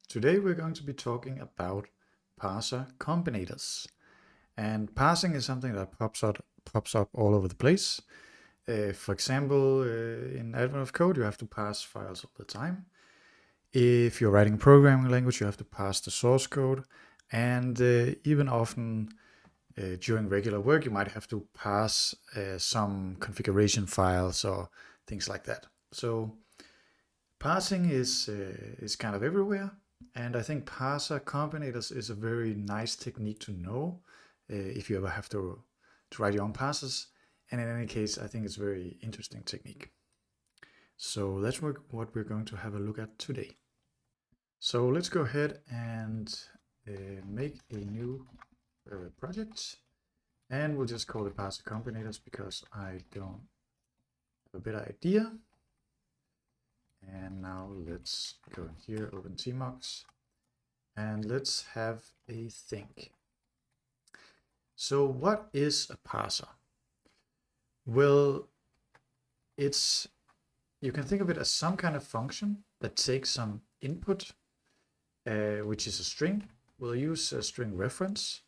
Today we're going to be talking about parser combinators. And parsing is something that pops up all over the place. For example, in Advent of Code, you have to parse files all the time. If you're writing a programming language, you have to parse the source code. And even often during regular work, you might have to parse some configuration files or things like that. So parsing is kind of everywhere, and I think parser combinators is a very nice technique to know if you ever have to write your own parsers. And in any case, I think it's a very interesting technique. So that's what we're going to have a look at today. So let's go ahead and make a new project, and we'll just call it parser combinators because I don't have a better idea. And now let's go in here, open tmux, and let's have a think. So what is a parser? Well, you can think of it as some kind of function that takes some input, which is a string. We'll use a string reference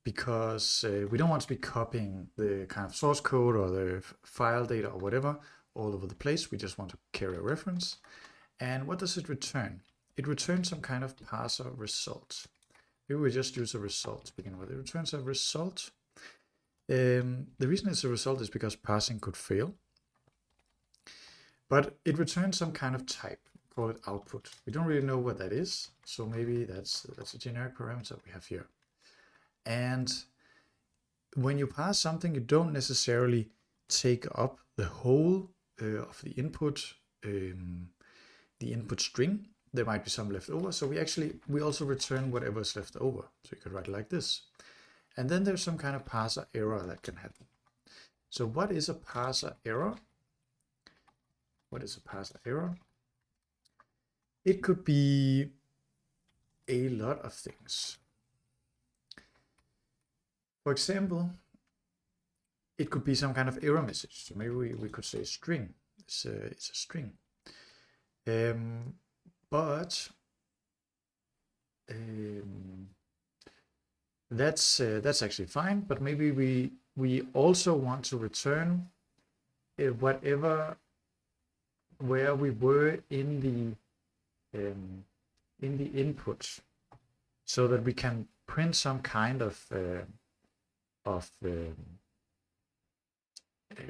because we don't want to be copying the kind of source code or the file data or whatever all over the place. We just want to carry a reference. And what does it return? It returns some kind of parser result. Maybe we just use a result to begin with. It returns a result. The reason it's a result is because parsing could fail. But it returns some kind of type, call it output. We don't really know what that is, so maybe that's a generic parameter we have here. And when you parse something, you don't necessarily take up the whole of the input string. There might be some left over, so we also return whatever is left over. So you could write it like this. And then there's some kind of parser error that can happen. So what is a parser error? What is a parser error? It could be a lot of things. For example, it could be some kind of error message. So maybe we could say string. It's a string. That's actually fine. But maybe we also want to return where we were in the input, so that we can print some kind of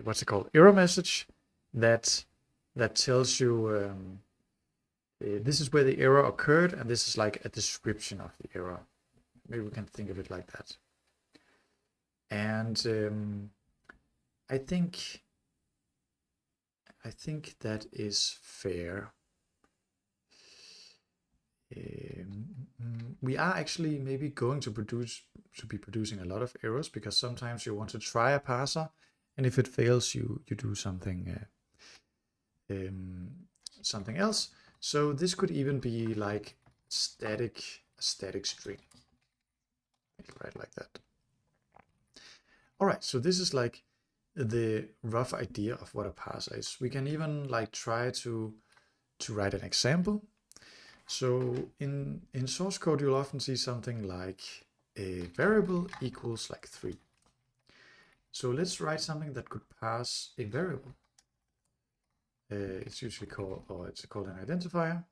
what's it called, error message that tells you this is where the error occurred, and this is like a description of the error. Maybe we can think of it like that. And I think that is fair. We are actually maybe going to be producing a lot of errors, because sometimes you want to try a parser, and if it fails, you do something else. So this could even be like a static string. Right, like that. All right, so this is like the rough idea of what a parser is. We can even like try to write an example. So in source code, you'll often see something like a variable equals like 3. So let's write something that could parse a variable. It's usually called an identifier.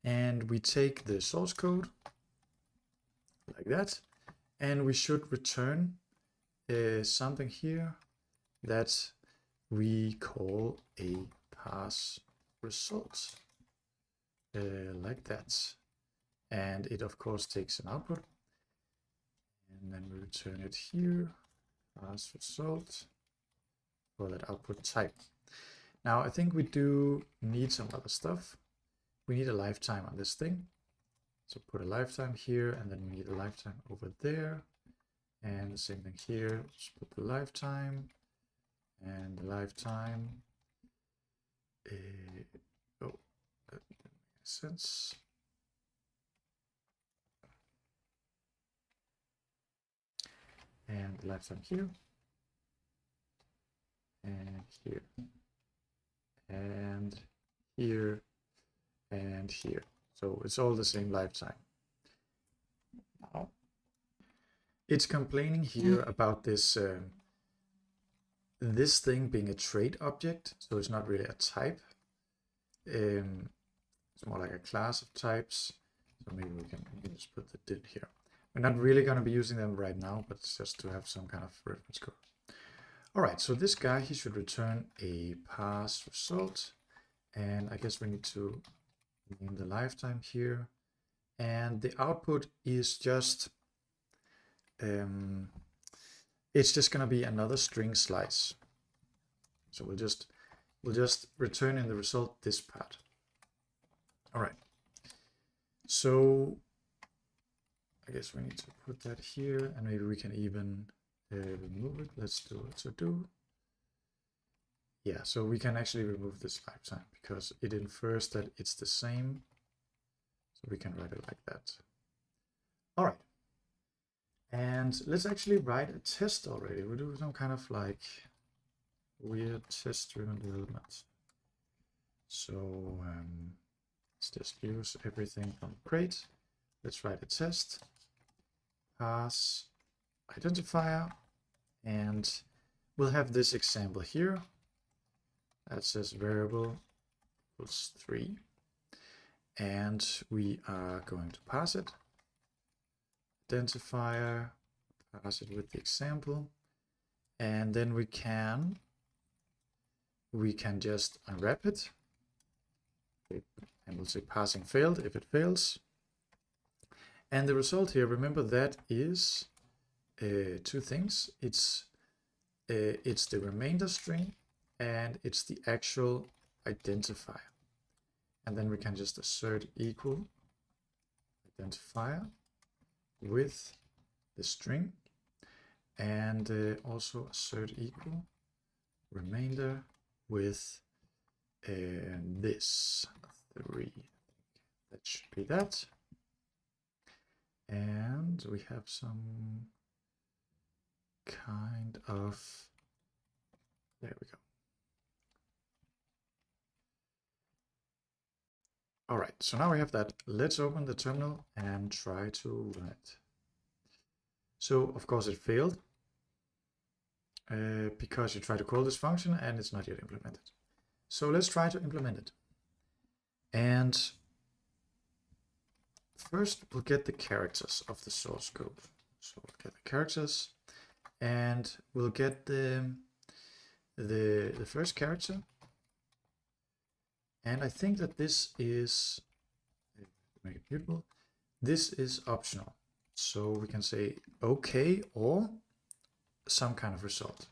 And we take the source code like that, and we should return something here that we call a parse result, like that. And it of course takes an output, and then we return it here, parse result, for that output type. Now I think we do need some other stuff. We need a lifetime on this thing. So put a lifetime here, and then we need a lifetime over there. And the same thing here, just put the lifetime and the lifetime. Oh, that didn't make sense. And the lifetime here. And here. And here. And here. So it's all the same lifetime. Now, it's complaining here about this this thing being a trait object, so it's not really a type. It's more like a class of types. So maybe we can just put the did here. We're not really going to be using them right now, but it's just to have some kind of reference code. All right, so this guy, he should return a parse result. And I guess we need to name the lifetime here. And the output is just, it's just going to be another string slice. So we'll just return in the result this part. All right. So I guess we need to put that here, and maybe we can even remove it. Let's do it. So do. Yeah, so we can actually remove this lifetime because it infers that it's the same. So we can write it like that. All right. And let's actually write a test already. We'll do some kind of like weird test-driven development. So let's just use everything from crate. Let's write a test. Parse identifier, and we'll have this example here that says variable equals 3, and we are going to parse it. Identifier, parse it with the example, and then we can just unwrap it, and we'll say parsing failed if it fails. And the result here, remember, that is two things. It's the remainder string, and it's the actual identifier. And then we can just assert equal identifier with the string, and also assert equal remainder with this 3. That should be that. And we have some kind of, there we go. All right, so now we have that. Let's open the terminal and try to run it. So of course it failed because you try to call this function and it's not yet implemented. So let's try to implement it. And first, we'll get the characters of the source code. So we'll get the characters, and we'll get the first character. And I think that this is, make it beautiful, this is optional. So we can say OK or some kind of result.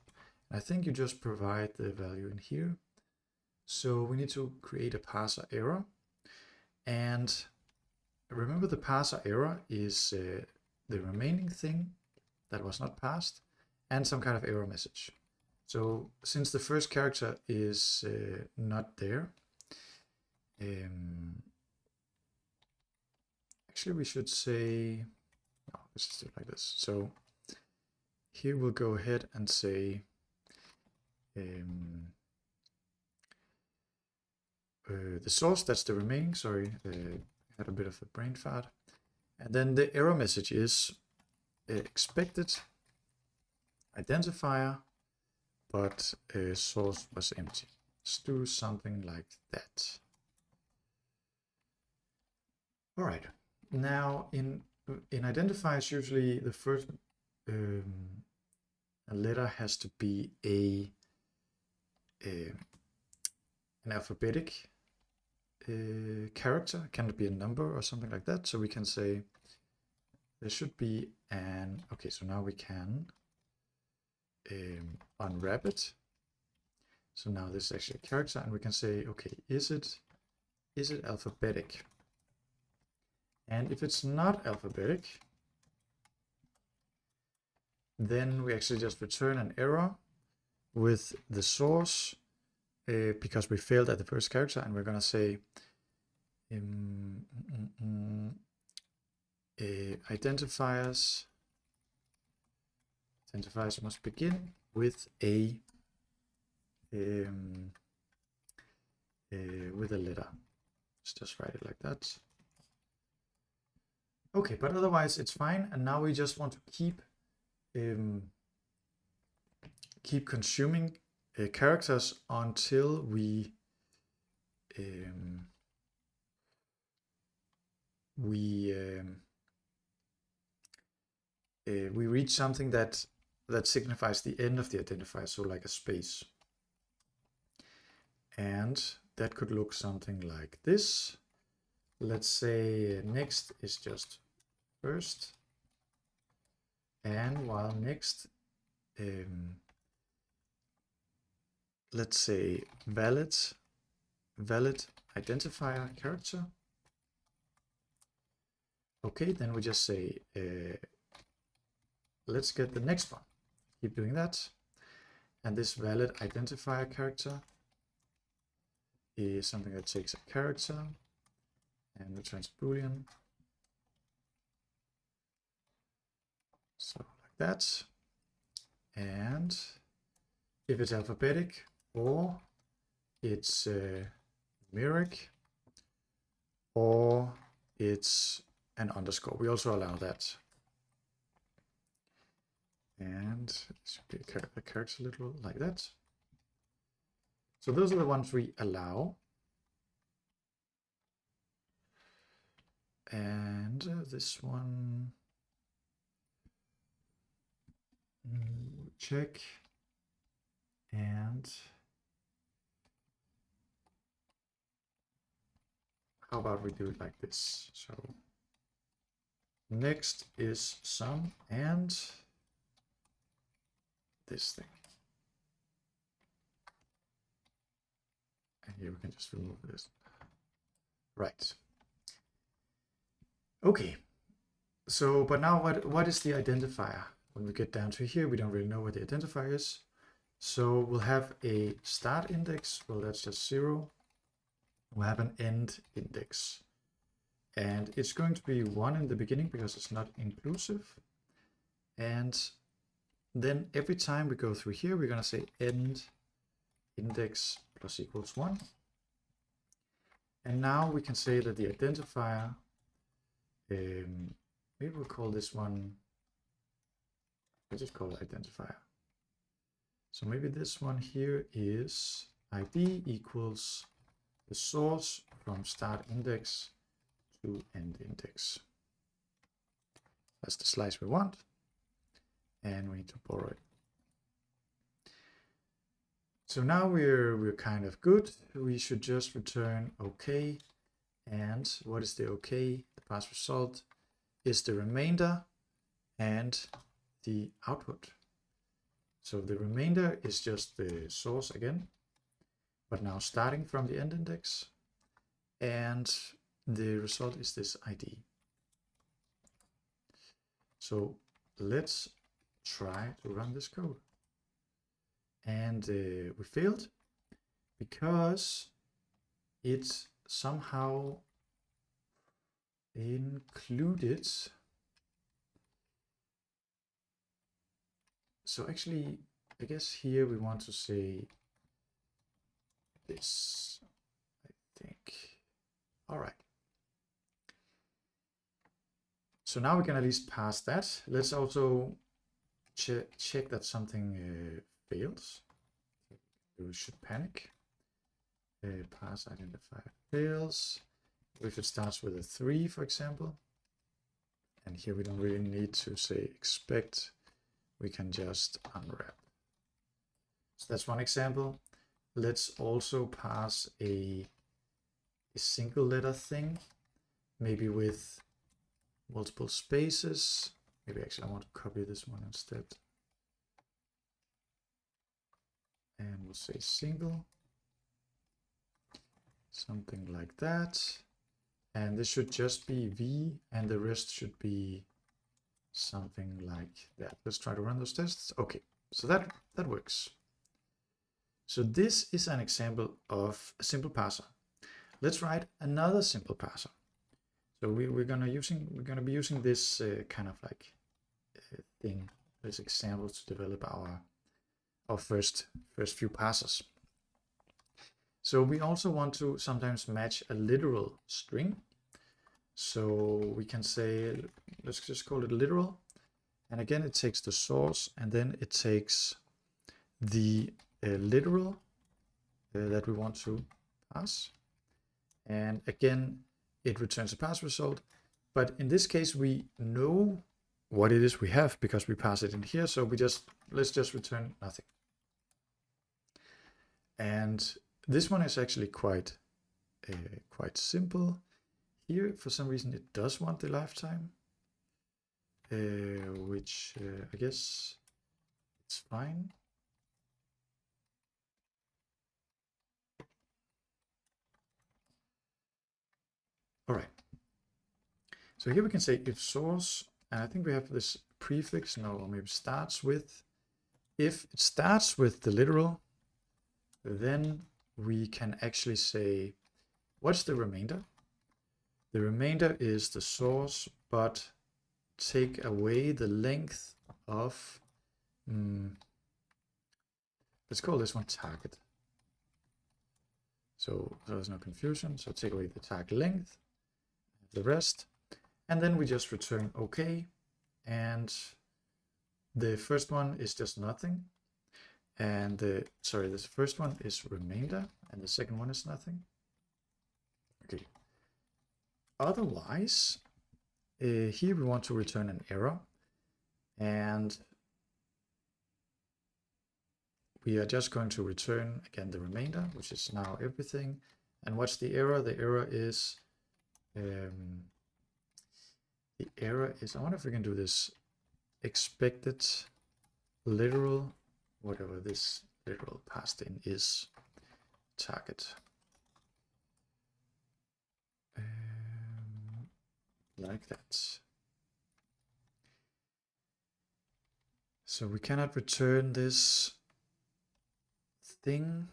And I think you just provide the value in here. So we need to create a parser error, and remember, the parser error is the remaining thing that was not passed and some kind of error message. So since the first character is not there, actually we should say, no, let's just do it like this. So here we'll go ahead and say the source, that's the remaining, sorry, had a bit of a brain fart. And then the error message is expected identifier, but source was empty. Let's do something like that. All right. Now in identifiers, usually the first letter has to be an alphabetic character. Can it be a number or something like that? So we can say there should be an, okay, so now we can unwrap it. So now this is actually a character, and we can say, okay, is it alphabetic? And if it's not alphabetic, then we actually just return an error with the source because we failed at the first character, and we're gonna say identifiers must begin with a letter. Let's just write it like that. Okay, but otherwise it's fine. And now we just want to keep consuming characters until we reach something that signifies the end of the identifier, so like a space. And that could look something like this. Let's say next is just first, and while next, let's say valid identifier character. Okay, then we just say let's get the next one. Keep doing that, and this valid identifier character is something that takes a character and returns Boolean. So like that. And if it's alphabetic or it's numeric or it's an underscore, we also allow that. And it should be a character little like that. So those are the ones we allow. And this one, check. And how about we do it like this? So next is sum and this thing. And here we can just remove this. Right. Okay. So, but now what is the identifier? When we get down to here, we don't really know what the identifier is. So we'll have a start index. Well, that's just 0. We'll have an end index. And it's going to be 1 in the beginning because it's not inclusive. And then every time we go through here, we're going to say end index plus equals 1. And now we can say that the identifier, maybe we'll call this one, let's just call it identifier. So maybe this one here is ID equals the source from start index to end index. That's the slice we want. And we need to borrow it. So now we're kind of good. We should just return OK. And what is the OK? The pass result is the remainder and the output. So the remainder is just the source again, but now starting from the end index. And the result is this ID. So let's try to run this code. And we failed because it's somehow included. So actually, I guess here we want to say this, I think. All right. So now we can at least pass that. Let's also check that something fails. We should panic. Pass identifier fails. If it starts with a 3, for example, and here we don't really need to say expect, we can just unwrap. So that's one example. Let's also pass a single letter thing, maybe with multiple spaces. Maybe actually I want to copy this one instead. And we'll say single, something like that. And this should just be V, and the rest should be something like that. Let's try to run those tests. Okay, so that works. So this is an example of a simple parser. Let's write another simple parser. So we're gonna be using this kind of like thing, this example to develop our first few parsers. So we also want to sometimes match a literal string. So we can say, let's just call it literal. And again, it takes the source, and then it takes the literal that we want to pass. And again, it returns a pass result. But in this case, we know what it is we have because we pass it in here. So let's just return nothing. And this one is actually quite simple. Here, for some reason, it does want the lifetime, which I guess it's fine. All right. So here we can say if source, and I think we have this prefix, no, or maybe starts with. If it starts with the literal, then we can actually say, what's the remainder? The remainder is the source, but take away the length of, let's call this one target. So there's no confusion. So take away the target length, the rest, and then we just return OK. And the first one is just nothing. And this first one is remainder, and the second one is nothing. Okay. Otherwise, here we want to return an error, and we are just going to return again the remainder, which is now everything. And what's the error? The error is I wonder if we can do this expected literal, whatever this literal passed in is, target. Like that. So we cannot return this thing.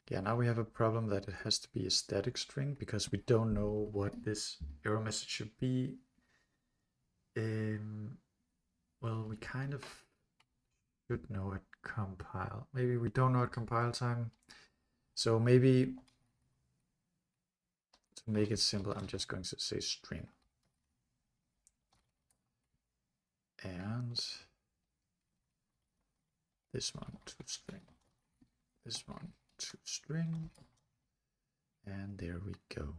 Yeah, now we have a problem that it has to be a static string because we don't know what this error message should be. Well, we kind of should know at compile. Maybe we don't know at compile time. So maybe to make it simple, I'm just going to say string. And this one to string. This one to string. And there we go.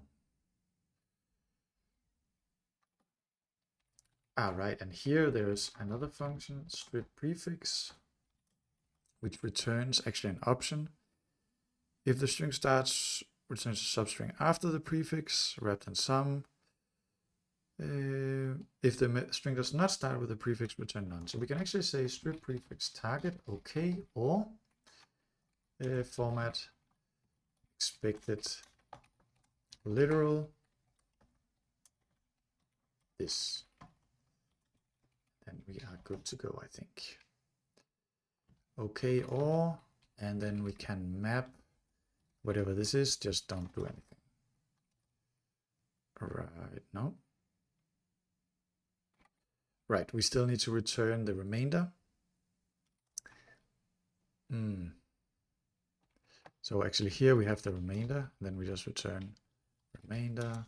Right, and here there's another function, strip prefix, which returns actually an option. If the string starts, returns a substring after the prefix, wrapped in sum. If the string does not start with a prefix, return none. So we can actually say strip prefix target, okay, or format expected literal this. And we are good to go, I think. Okay, or, and then we can map whatever this is, just don't do anything. Right, no. Right, we still need to return the remainder. So actually here we have the remainder, then we just return remainder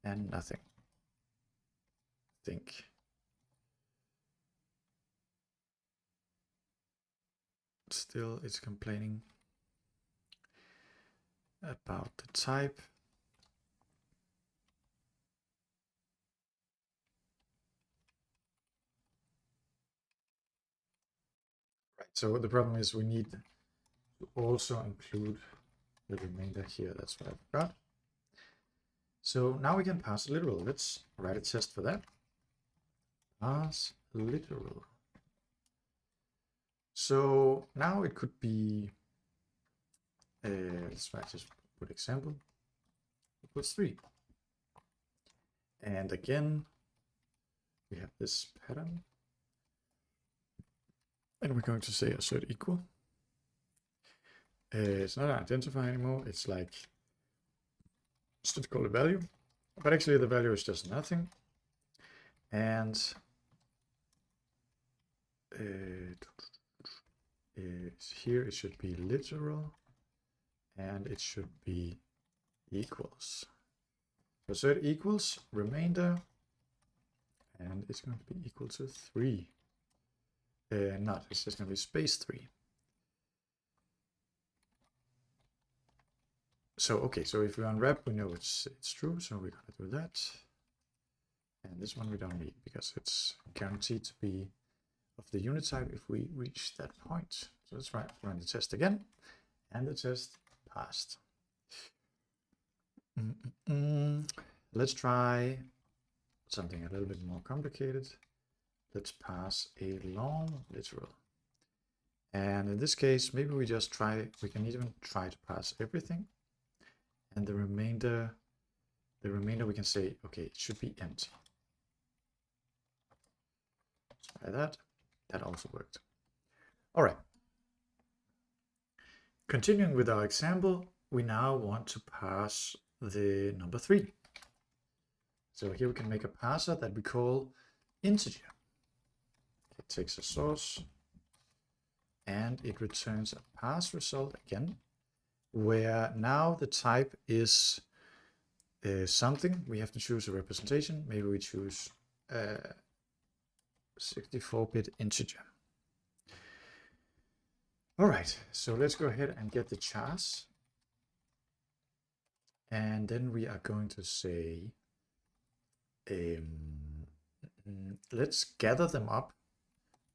and nothing. I think. Still, it's complaining about the type. Right, so the problem is we need to also include the remainder here. That's what I forgot. So now we can pass literal. Let's write a test for that. Pass literal. So now it could be, let's try just put example, equals 3. And again, we have this pattern. And we're going to say assert equal. It's not an identifier anymore. It's like, just call it value. But actually the value is just nothing. And here it should be literal. And it should be equals. Assert equals remainder, and it's going to be equal to 3. Not, it's just going to be space 3. So, okay, so if we unwrap, we know it's true, so we're going to do that. And this one we don't need because it's guaranteed to be of the unit type if we reach that point. So let's run the test again, and the test passed. Let's try something a little bit more complicated. Let's pass a long literal. And in this case, maybe we just try, we can even try to pass everything. And the remainder we can say, okay, it should be empty. Let's try that. That also worked. All right. Continuing with our example, we now want to pass the number 3. So here we can make a parser that we call integer. It takes a source and it returns a parse result again, where now the type is something. We have to choose a representation. Maybe we choose 64-bit integer. All right, so let's go ahead and get the chars. And then we are going to say, let's gather them up.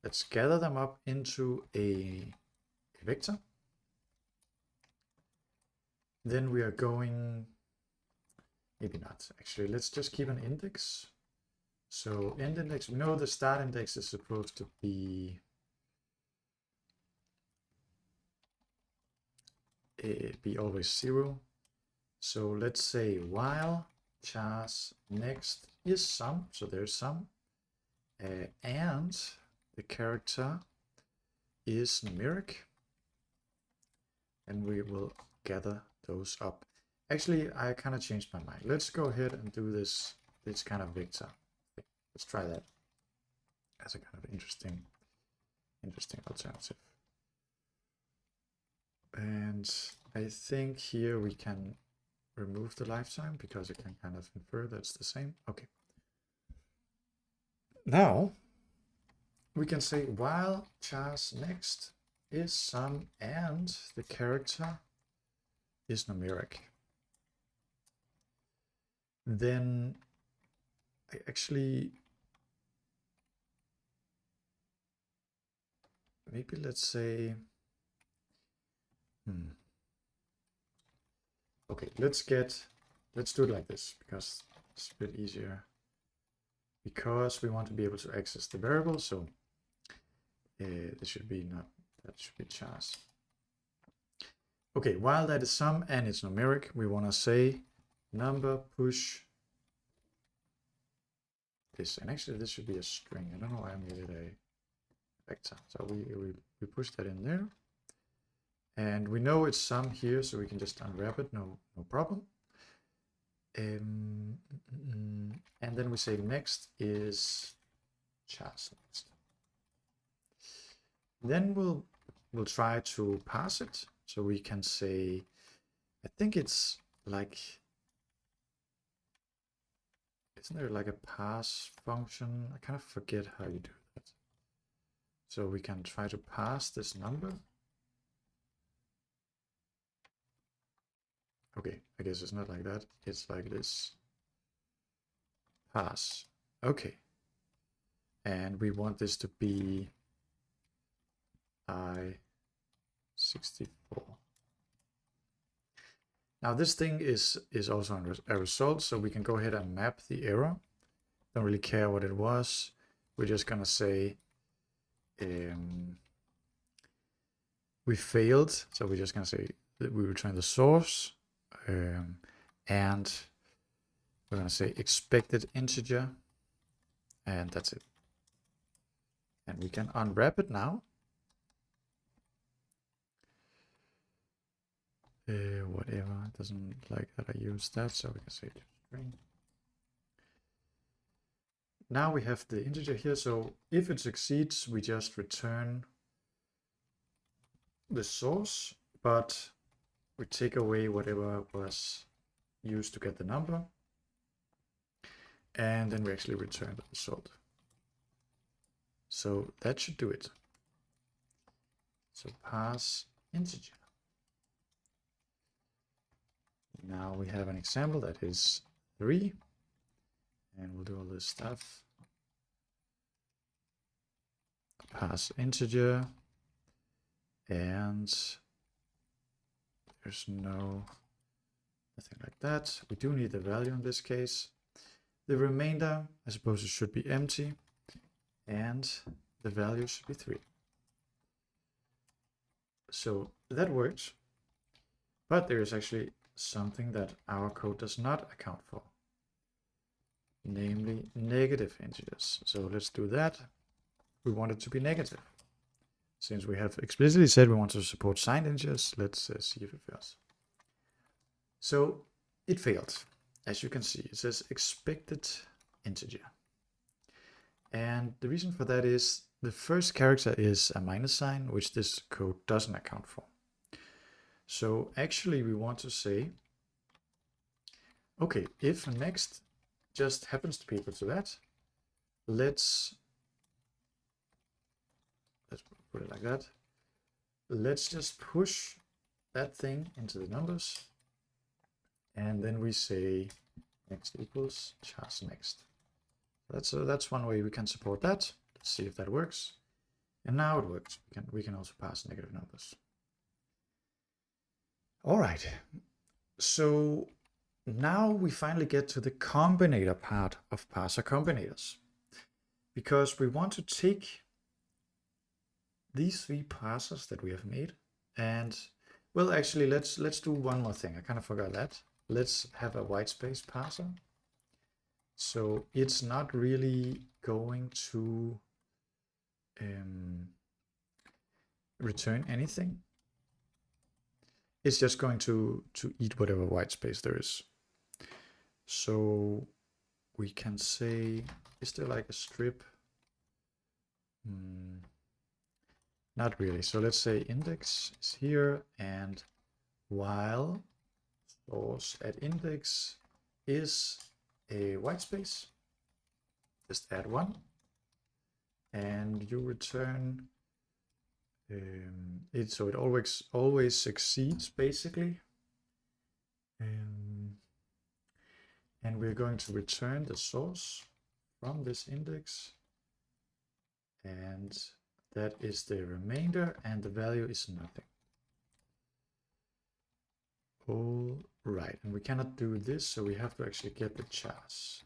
Let's gather them up into a vector. Then we are going, maybe not, actually, let's just keep an index. So end index, we know the start index is supposed to be always 0. So let's say while chars next is sum, so there's sum, and the character is numeric, and we will gather those up. Actually, I kind of changed my mind. Let's go ahead and do this kind of vector. Let's try that as a kind of interesting alternative. And I think here we can remove the lifetime because it can kind of infer that it's the same. Okay. Now we can say while chars next is sum and the character is numeric. Then I actually, maybe let's say, okay, let's do it like this because it's a bit easier, because we want to be able to access the variable. So this should be that should be chars. Okay, while that is sum and it's numeric, we want to say number push this, and actually this should be a string. I don't know why I made it a vector. So we push that in there. And we know it's sum here, so we can just unwrap it, no problem. And then we say next is chars next. Then we'll try to parse it. So we can say, I think it's like, isn't there like a parse function? I kind of forget how you do that. So we can try to parse this number. Okay, I guess it's not like that. It's like this. Parse. Okay. And we want this to be I64. Now this thing is also a result, so we can go ahead and map the error. Don't really care what it was. We're just gonna say we failed. So we're just gonna say that we return the source, and we're gonna say expected integer, and that's it. And we can unwrap it now. Whatever, it doesn't like that I use that, so we can say string. Now we have the integer here, so if it succeeds, we just return the source, but we take away whatever was use to get the number. And then we actually return the result. So that should do it. So parse integer. Now we have an example that is 3. And we'll do all this stuff. Parse integer. And there's nothing like that. We do need the value in this case. The remainder, I suppose it should be empty. And the value should be 3. So that works. But there is actually something that our code does not account for. Namely negative integers. So let's do that. We want it to be negative. Since we have explicitly said we want to support signed integers, let's see if it fails. So it failed. As you can see, it says expected integer. And the reason for that is the first character is a minus sign, which this code doesn't account for. So actually we want to say, okay, if next just happens to be equal to that, let's put it like that. Let's just push that thing into the numbers. And then we say next equals chars next. That's one way we can support that. Let's see if that works. And now it works. We can also pass negative numbers. All right. So now we finally get to the combinator part of parser combinators, because we want to take these 3 parsers that we have made, and well, actually let's do one more thing. I kind of forgot that. Let's have a white space parser. So it's not really going to return anything. It's just going to eat whatever white space there is. So we can say, is there like a strip? Not really. So let's say index is here, and while source at index is a white space, just add 1, and you return it, so it always succeeds basically. And we're going to return the source from this index, and that is the remainder, and the value is nothing. All right, and we cannot do this, so we have to actually get the chars.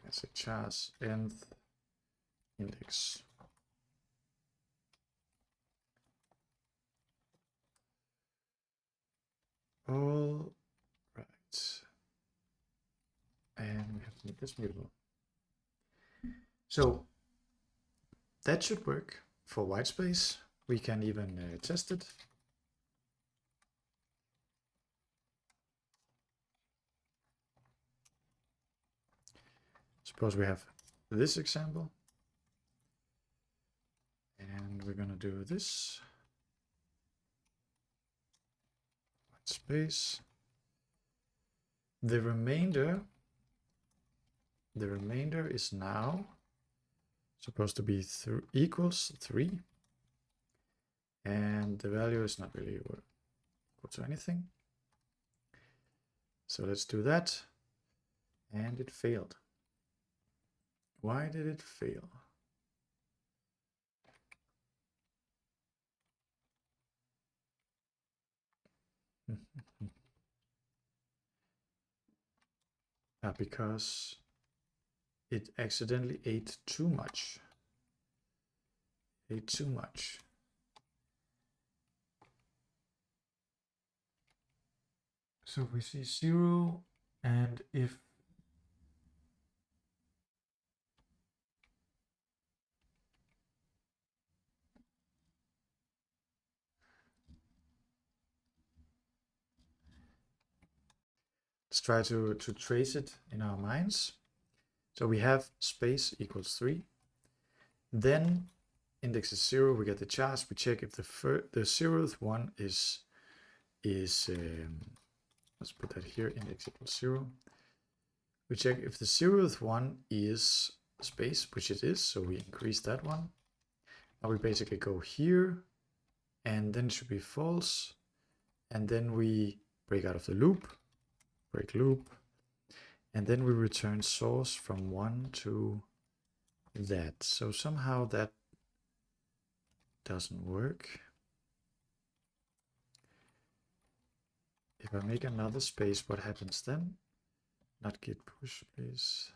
Let's say chars nth index. All right. And we have to make this mutable. So that should work for white space. We can even test it. Suppose we have this example, and we're going to do this. White space. The remainder is now supposed to be equals 3, and the value is not really equal to anything. So let's do that, and it failed. Why did it fail? Because it accidentally ate too much. So we see 0, and if let's try to trace it in our minds. So we have space equals 3. Then index is 0, we get the charge. We check if the 0th one is let's put that here, index equals 0. We check if the 0th one is space, which it is, so we increase that one. Now we basically go here, and then it should be false, and then we break out of the loop, break loop, and then we return source from 1 to that. So somehow that doesn't work. If I make another space, what happens then? Not git push, please.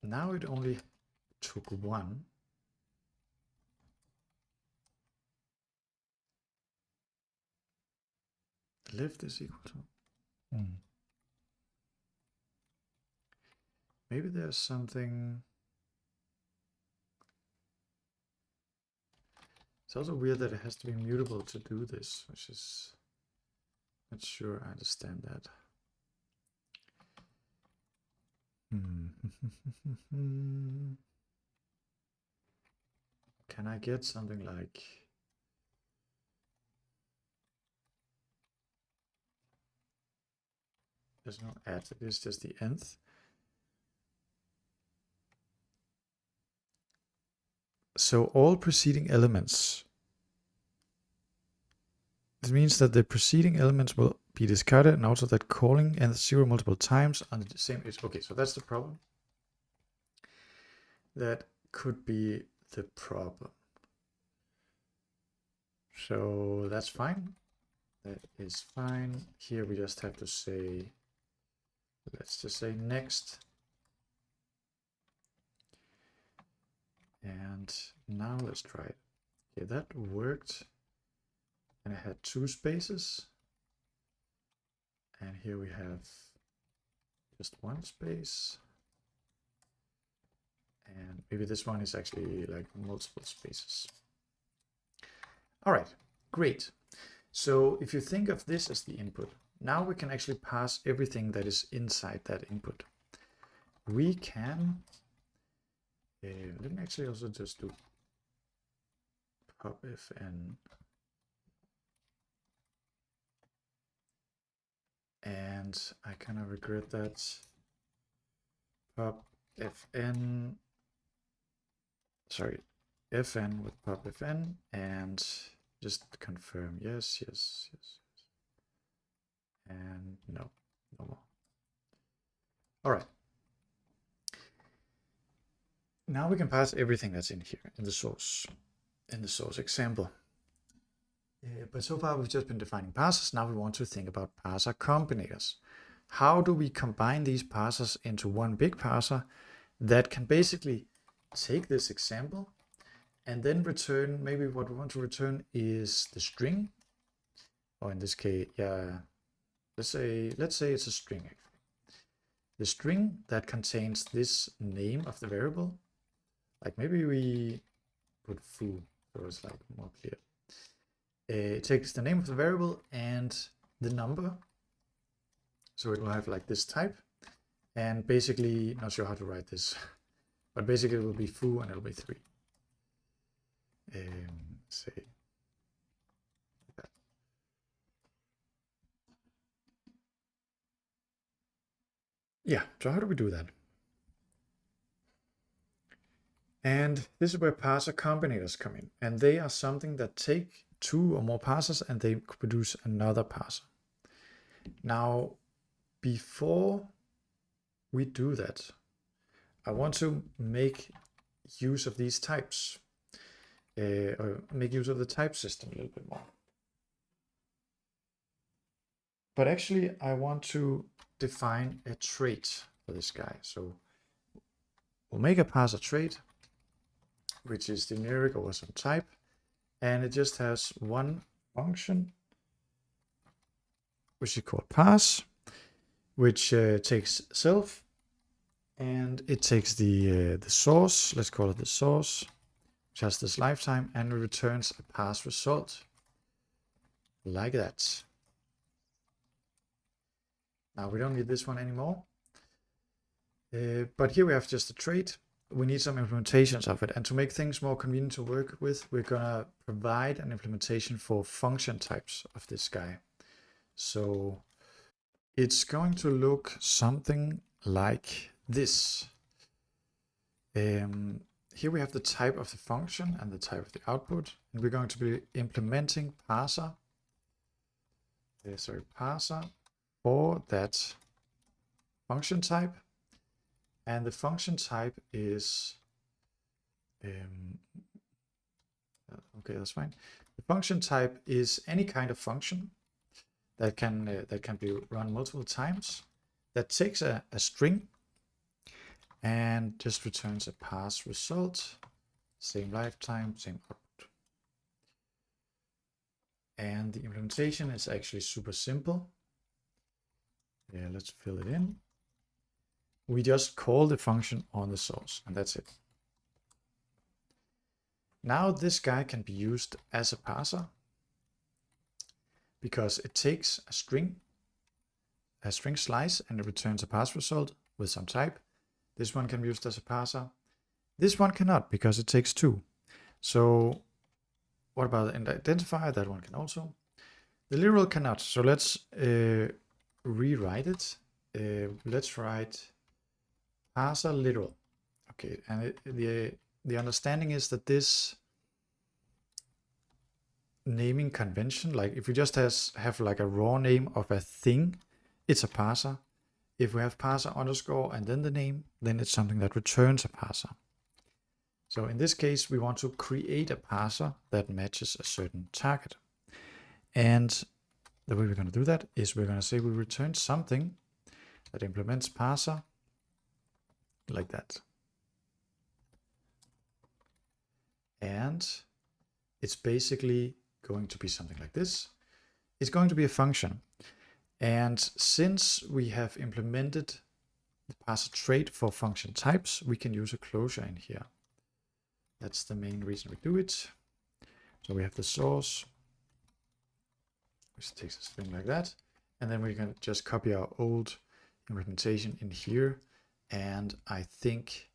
Now it only took 1. Left is equal to. Maybe there's something. It's also weird that it has to be mutable to do this, which is not sure I understand that. Can I get something like there's no add, it is just the nth. So all preceding elements. This means that the preceding elements will be discarded, and also that calling nth 0 multiple times on the same is okay. So that's the problem. That could be the problem. So that's fine. That is fine. Here we just have to say, let's just say next. And now let's try it. Okay, that worked. And I had 2 spaces. And here we have just 1 space. And maybe this one is actually like multiple spaces. All right, great. So if you think of this as the input, now we can actually pass everything that is inside that input. We can, let me actually also just do pop fn. And I kind of regret that. Pop fn, sorry, fn with pop fn, and just confirm yes, yes, yes, yes. And no more. All right. Now we can pass everything that's in here in the source example. But so far we've just been defining parsers. Now we want to think about parser combinators. How do we combine these parsers into one big parser that can basically take this example and then return, maybe what we want to return is the string, or in this case, yeah, let's say it's a string actually. The string that contains this name of the variable, like maybe we put foo so it's like more clear. It takes the name of the variable and the number. So it will have like this type, and basically, not sure how to write this, but basically it will be foo and it'll be 3. Say that. Yeah, so how do we do that? And this is where parser combinators come in, and they are something that take 2 or more parsers and they produce another parser. Now, before we do that, I want to make use of these types, or make use of the type system a little bit more. But actually, I want to define a trait for this guy. So we'll make a parser trait, which is generic over some type, and it just has one function, which is called parse, which takes self, and it takes the source, let's call it the source, which has this lifetime, and it returns a parse result, like that. Now we don't need this one anymore, but here we have just a trait, we need some implementations of it. And to make things more convenient to work with, we're gonna provide an implementation for function types of this guy. So it's going to look something like this. Here we have the type of the function and the type of the output, and we're going to be implementing parser. Parser for that function type, and the function type is okay, that's fine. The function type is any kind of function that can be run multiple times, that takes a string and just returns a parse result, same lifetime, same output. And the implementation is actually super simple. Yeah, let's fill it in. We just call the function on the source, and that's it. Now this guy can be used as a parser because it takes a string slice, and it returns a parse result with some type. This one can be used as a parser. This one cannot because it takes two. So what about an identifier? That one can also. The literal cannot. So let's rewrite it. Let's write parser literal. Okay, and the understanding is that this naming convention, like if we just have like a raw name of a thing, it's a parser. If we have parser underscore and then the name, then it's something that returns a parser. So in this case, we want to create a parser that matches a certain target. And the way we're going to do that is we're going to say we return something that implements parser like that. And it's basically going to be something like this. It's going to be a function. And since we have implemented the parser trait for function types, we can use a closure in here. That's the main reason we do it. So we have the source, which takes a string like that. And then we can just copy our old implementation in here. And I think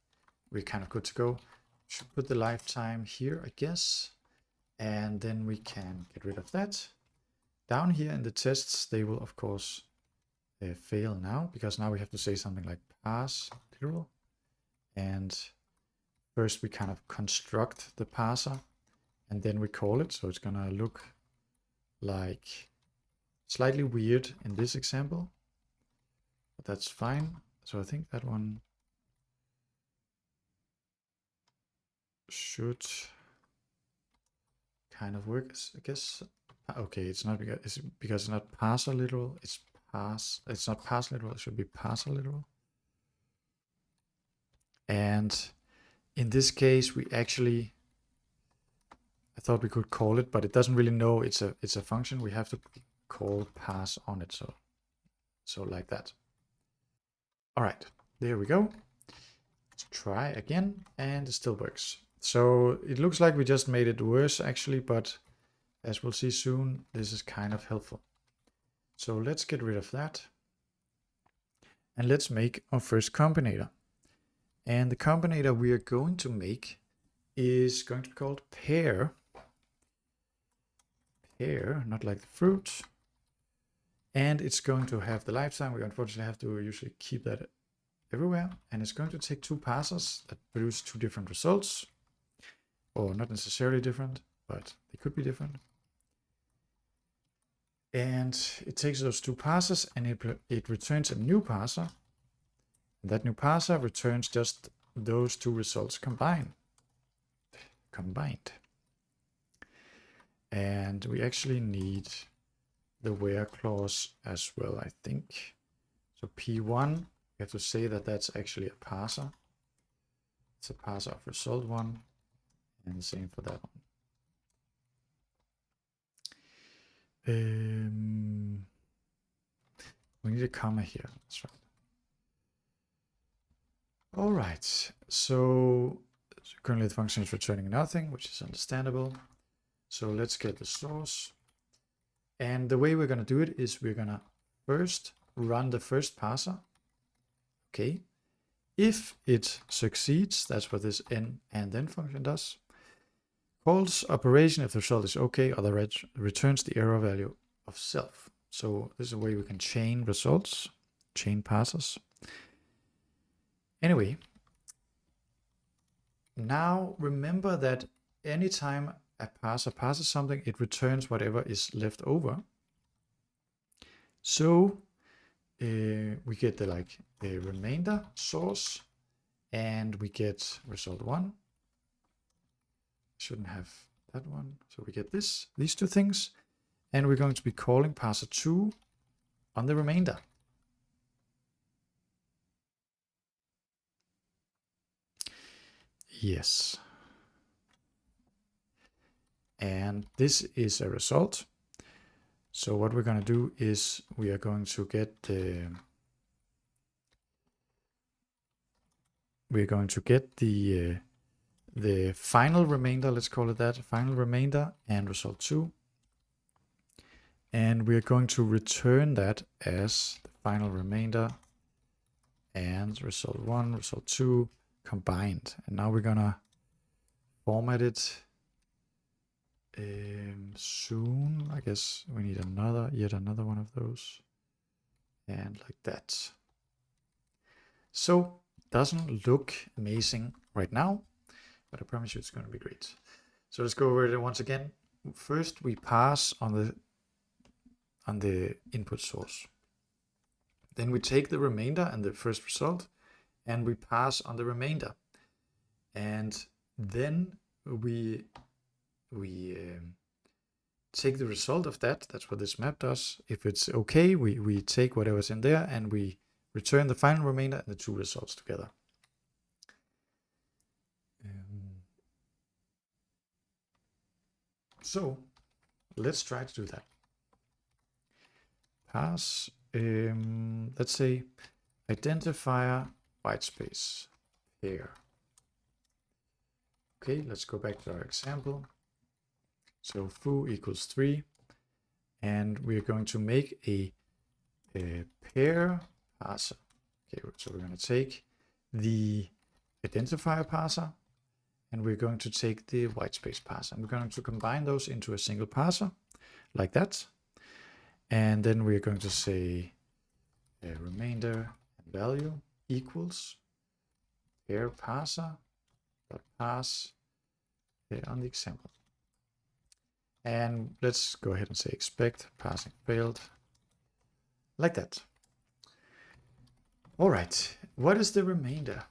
we're kind of good to go. Should put the lifetime here, I guess. And then we can get rid of that. Down here in the tests, they will of course fail now, because now we have to say something like parse literal. And first we kind of construct the parser and then we call it. So it's gonna look like slightly weird in this example, but that's fine. So I think that one should kind of work, I guess. Okay, it's not because it's not parser literal, it's not parse literal, it should be parser literal. And in this case, we actually, I thought we could call it, but it doesn't really know it's a function. We have to call parse on it, so like that. All right, there we go. Let's try again, and it still works. So it looks like we just made it worse actually, but as we'll see soon, this is kind of helpful. So let's get rid of that. And let's make our first combinator. And the combinator we are going to make is going to be called pair. Pair, not like the fruit. And it's going to have the lifetime. We unfortunately have to usually keep that everywhere. And it's going to take two parsers that produce two different results. Or not necessarily different, but they could be different. And it takes those two parsers and it returns a new parser. And that new parser returns just those two results combined. And we actually need the where clause as well, I think. So P1, we have to say that that's actually a parser. It's a parser of result one, and the same for that one. We need a comma here. That's right. All right. So currently the function is returning nothing, which is understandable. So let's get the source. And the way we're going to do it is we're going to first run the first parser. Okay. If it succeeds, that's what this n and then function does. Calls operation if the result is okay, otherwise returns the error value of self. So this is a way we can chain results, chain parsers. Anyway, now remember that anytime a parser parses something, it returns whatever is left over. So we get the remainder source, and we get result 1. Shouldn't have that one. So we get these two things, and we're going to be calling parser 2 on the remainder. Yes. And this is a result. So what we're going to do is we are going to get the final remainder, let's call it that, final remainder and result 2. And we're going to return that as the final remainder and result 1, result 2 combined. And now we're going to format it soon. I guess we need yet another one of those. And like that. So, doesn't look amazing right now, but I promise you it's going to be great. So let's go over it once again. First, we pass on the input source. Then we take the remainder and the first result, and we pass on the remainder. And then we take the result of that. That's what this map does. If it's okay, we take whatever's in there and we return the final remainder and the two results together. So let's try to do that. Pass, let's say identifier white space pair. Okay, let's go back to our example. So foo equals 3, and we're going to make a pair parser. Okay, so we're going to take the identifier parser, and we're going to take the whitespace parser, and we're going to combine those into a single parser, like that. And then we're going to say remainder and value equals pair parser dot parse on the example. And let's go ahead and say expect parsing failed, like that. All right, what is the remainder?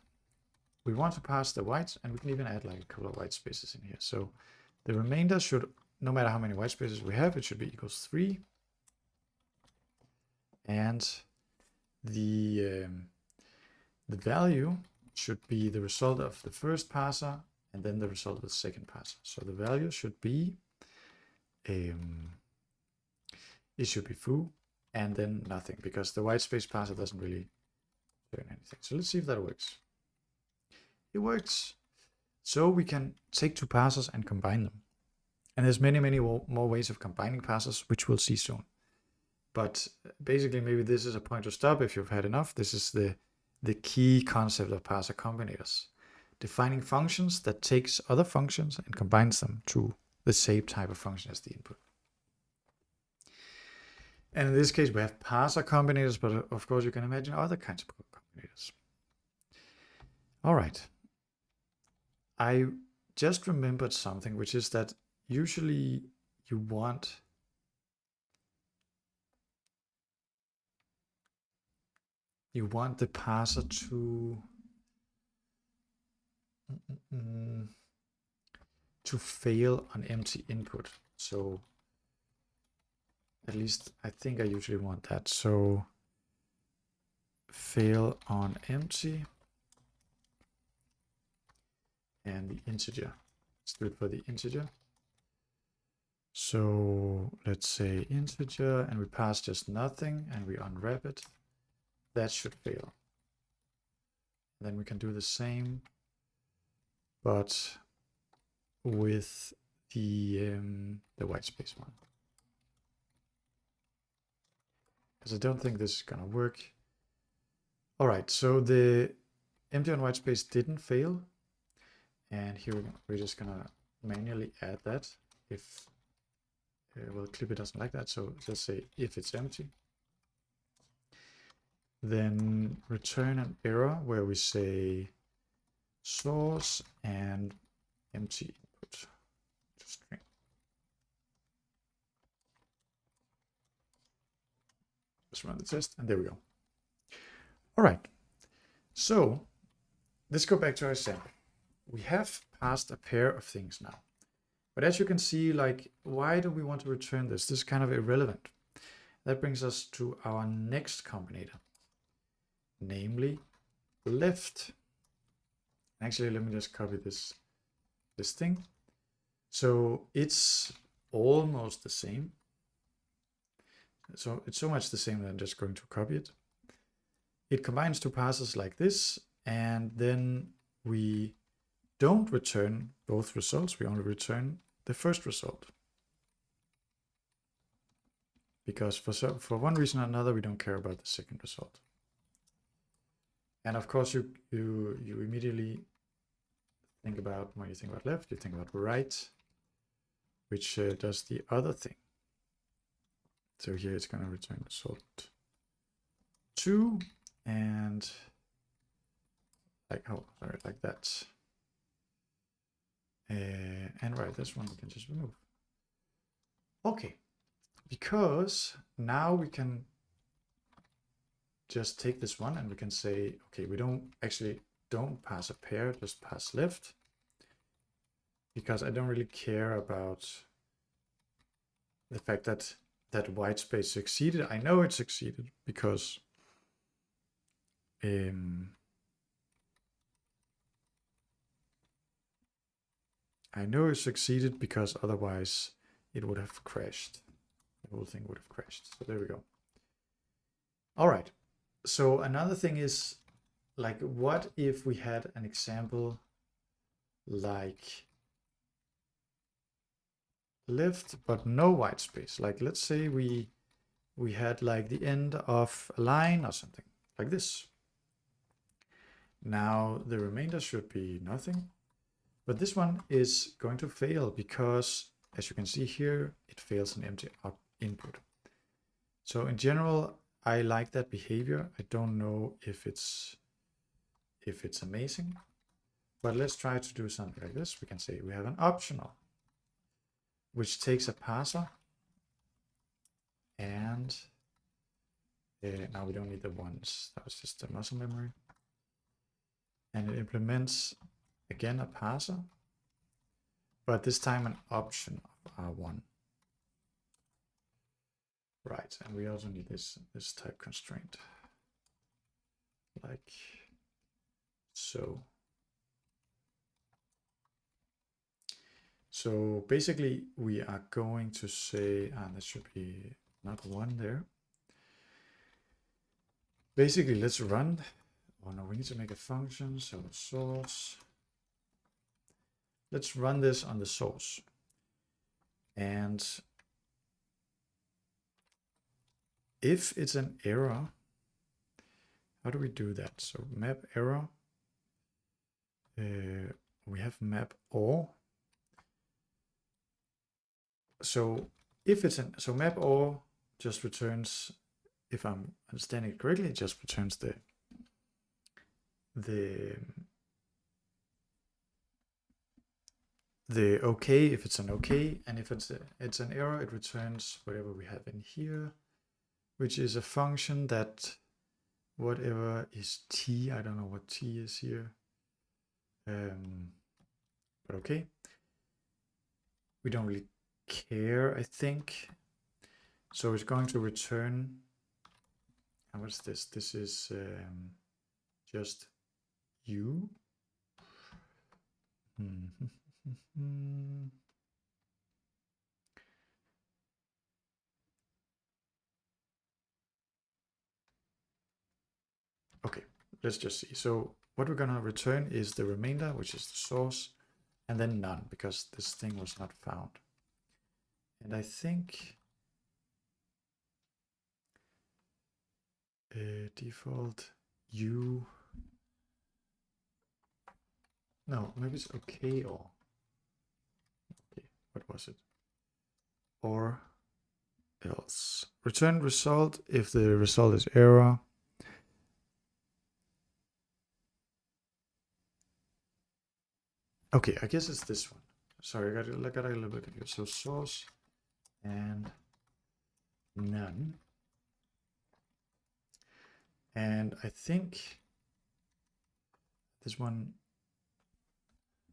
We want to parse the whites, and we can even add like a couple of white spaces in here. So the remainder should, no matter how many white spaces we have, it should be equals 3. And the value should be the result of the first parser and then the result of the second parser. So the value should be it should be foo and then nothing, because the white space parser doesn't really turn anything. So let's see if that works. It works. So we can take two parsers and combine them. And there's many more ways of combining parsers, which we'll see soon. But basically, maybe this is a point to stop if you've had enough. This is the key concept of parser combinators. Defining functions that takes other functions and combines them to the same type of function as the input. And in this case, we have parser combinators, but of course you can imagine other kinds of combinators. All right. I just remembered something, which is that usually you want the parser to fail on empty input. So at least I think I usually want that. So fail on empty and the integer. Let's do it for the integer. So let's say integer, and we pass just nothing, and we unwrap it. That should fail. Then we can do the same, but with the white space one, because I don't think this is gonna work. All right, so the empty on white space didn't fail. And here we're just gonna manually add that if, well, Clipper doesn't like that. So just say if it's empty. Then return an error where we say source and empty input to string. Just run the test, and there we go. All right, so let's go back to our example. We have passed a pair of things now, but as you can see, like, why do we want to return this? This is kind of irrelevant. That brings us to our next combinator, namely left. Actually, let me just copy this thing. So it's almost the same. So it's so much the same that I'm just going to copy it. It combines two parsers like this, and then we don't return both results. We only return the first result. Because for one reason or another, we don't care about the second result. And of course, you immediately think about, when you think about left, you think about right, which does the other thing. So here it's going to return result 2, and like, oh, sorry, like that. And right, this one we can just remove. Okay, because now we can just take this one and we can say, okay, we don't pass a pair, just pass left, because I don't really care about the fact that that white space succeeded. I know it succeeded because otherwise it would have crashed. The whole thing would have crashed. So there we go. All right. So another thing is, like, what if we had an example like left but no white space? Like, let's say we had like the end of a line or something like this. Now the remainder should be nothing, but this one is going to fail because, as you can see here, it fails an empty input. So in general, I like that behavior. I don't know if it's amazing, but let's try to do something like this. We can say we have an optional, which takes a parser, and now we don't need the ones. That was just the muscle memory. And it implements, again, a parser, but this time an option of R1. Right, and we also need this type constraint, like so. So basically we are going to say, and there should be not one there. Basically, let's run. Oh no, we need to make a function. So source. Let's run this on the source. And if it's an error, how do we do that? So map error. We have map or. So if it's so map or just returns, if I'm understanding it correctly, it just returns the okay if it's an okay, and if it's an error, it returns whatever we have in here, which is a function that whatever is t. I don't know what t is here, but okay, we don't really care, I think. So it's going to return, and what's this? This is just u. Okay, let's just see. So what we're gonna return is the remainder, which is the source, and then none, because this thing was not found. And I think default u No, maybe it's okay or. Okay, what was it? Or else. Return result if the result is error. Okay, I guess it's this one. Sorry, I got a little bit confused. So source and none. And I think this one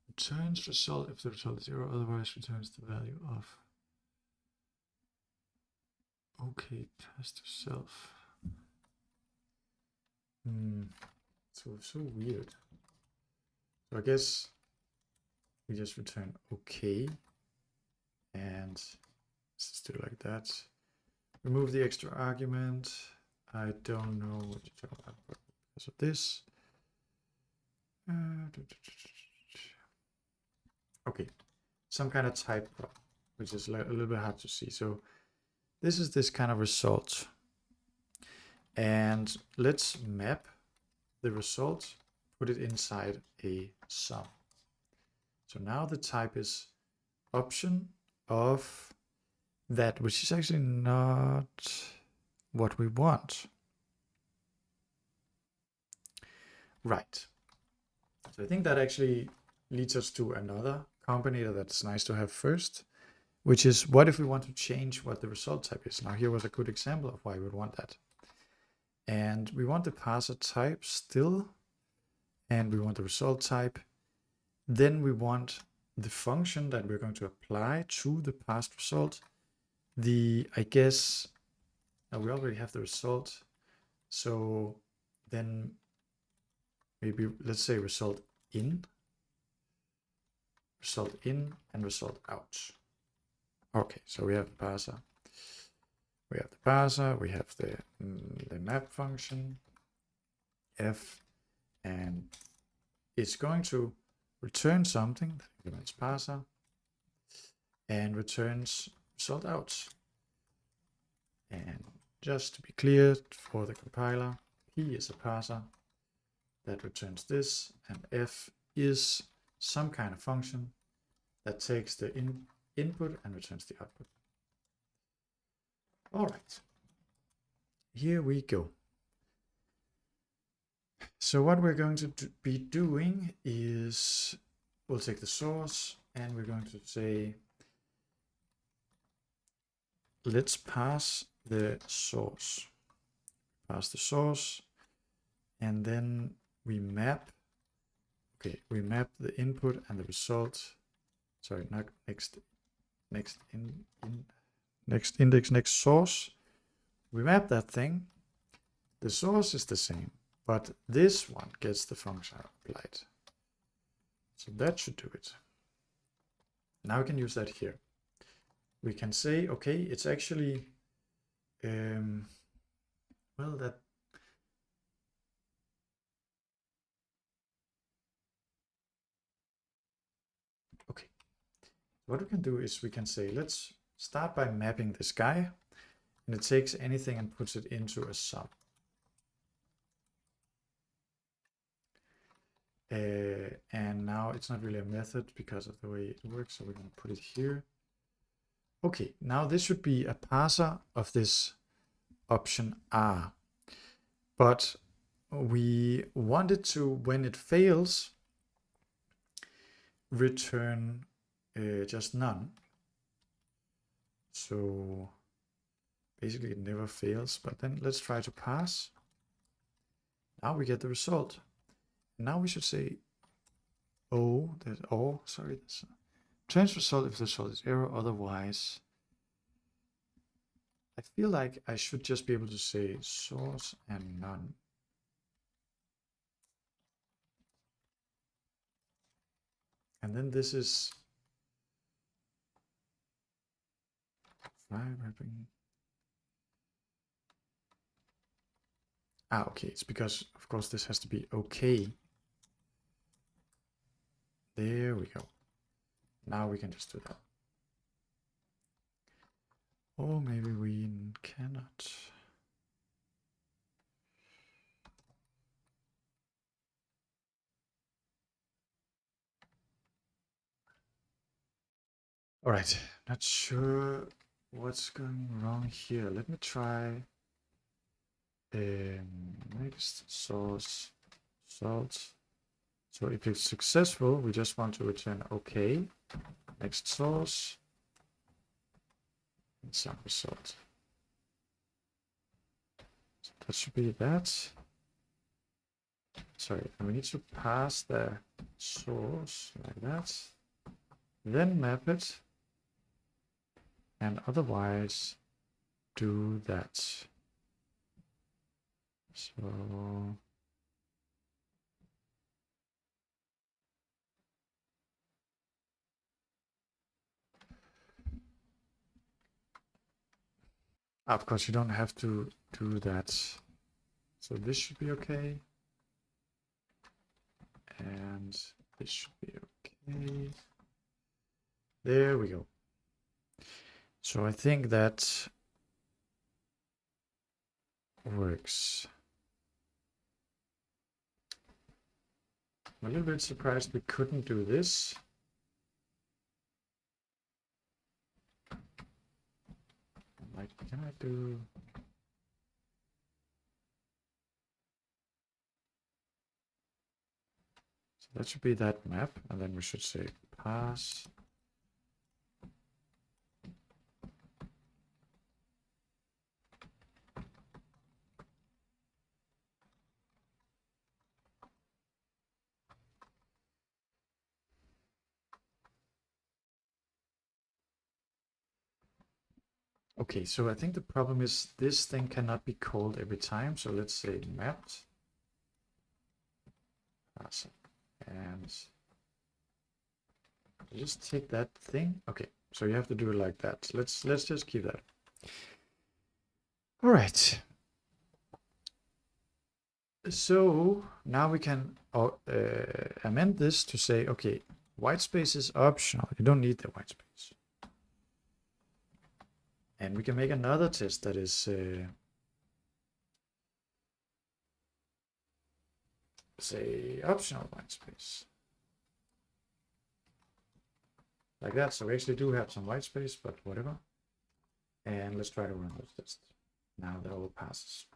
returns result if the result is zero, otherwise returns the value of. Okay, pass to self. So weird. So I guess we just return okay, and let's just do it like that. Remove the extra argument. I don't know what you're talking about because of this. Okay, some kind of type prop, which is a little bit hard to see. So this is this kind of result. And let's map the result, put it inside a sum. So now the type is option of that, which is actually not what we want. Right. So I think that actually leads us to another combinator that's nice to have first, which is what if we want to change what the result type is? Now here was a good example of why we would want that. And we want the parser type still, and we want the result type. Then we want the function that we're going to apply to the parsed result. I guess, we already have the result. So then maybe let's say result in, and result out. Okay, so we have the parser. We have the parser, we have the map function, f, and it's going to return something, increments parser, and returns result out. And just to be clear for the compiler, p is a parser that returns this, and f is some kind of function that takes the input and returns the output. All right, here we go. So what we're going to be doing is we'll take the source and we're going to say, let's pass the source. Pass the source, and then we map. Okay, we map the input and the result. Sorry, not next index, next source. We map that thing. The source is the same, but this one gets the function applied. So that should do it. Now we can use that here. We can say, okay, it's actually, well, that. Okay. What we can do is we can say, let's start by mapping this guy, and it takes anything and puts it into a sum. And now it's not really a method because of the way it works, so we're going to put it here. Okay, now this should be a parser of this option R, but we want it to, when it fails, return just none. So basically it never fails, but then let's try to pass. Now we get the result. Now we should say, sorry, that's returns result if the result is error, otherwise. I feel like I should just be able to say source and none. And then this is file wrapping. Okay, it's because, of course, this has to be okay. There we go. Now we can just do that. Or maybe we cannot. All right, not sure what's going wrong here. Let me try next source result. So if it's successful, we just want to return OK. Next source and some result. So that should be that. Sorry, and we need to pass the source like that. Then map it. And otherwise do that. So of course you don't have to do that. So this should be okay. And this should be okay. There we go. So I think that works. I'm a little bit surprised we couldn't do this. Like, can I do... So that should be that map, and then we should say pass. Okay, so I think the problem is this thing cannot be called every time. So let's say mapped Parser, and just take that thing. Okay, so you have to do it like that. Let's just keep that. All right. So now we can amend this to say, okay, white space is optional. You don't need the white space. And we can make another test that is say optional white space. Like that. So we actually do have some white space, but whatever. And let's try to run those tests. Now that all passes.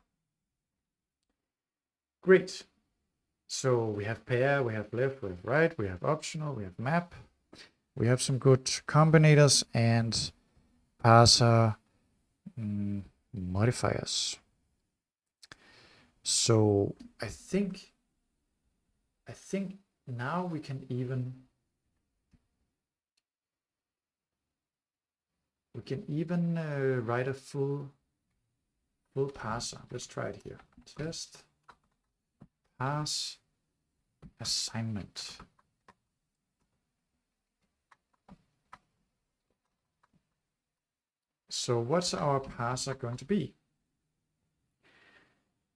Great. So we have pair, we have left, we have right, we have optional, we have map. We have some good combinators and parser modifiers. So I think now we can even write a full parser. Let's try it here. Test pass assignment. So what's our parser going to be?